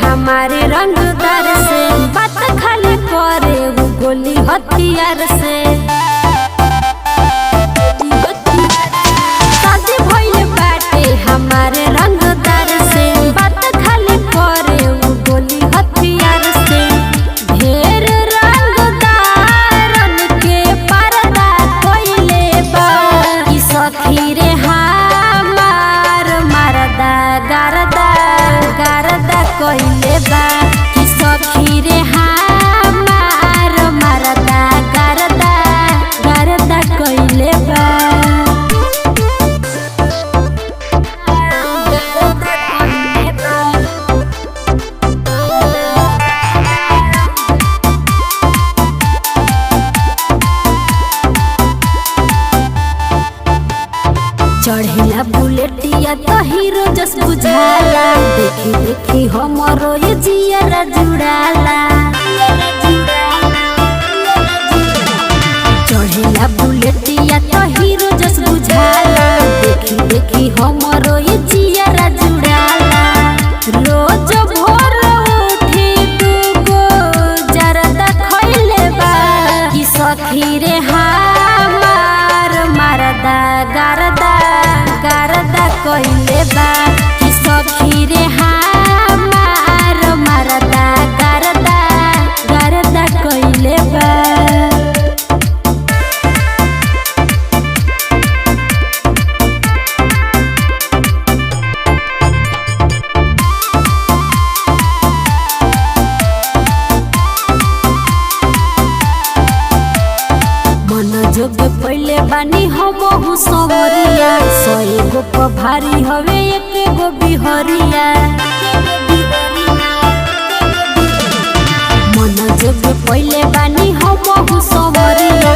हमारे रंगदार से बात खाली करे वो गोली हथियार से शादी भइल बाटे हमारे रंगदार से बात खाली करे वो गोली हथियार से ढेर रंगदारन के पर्दा कइले बा कि सखी रे हमार मरदा गरदा गरदा कइले बा कि सखी रे हमार मरदा गरदा गरदा कइले बा। चढ़ेला बुलेटिया तो हीरो जस बुझाला देखी देखी हमरो ये जियरा जुड़ाला। चढ़ेला बुलेटिया तो हीरो जस बुझाला देखी देखी हमरो ये जियरा जुड़ाला। रोज भोर उठी दूगो जरदा खइले बा कि सखी रे हमार मरदा गरदा गरदा कइले बा कि सखी रे हमार मरदा गरदा गरदा कइले बा। जोग पहले बानी हमहु संवरिया 100 गो भारी हवे एक गो बिहरिया। मन जोग पहले बानी हमहु संवरिया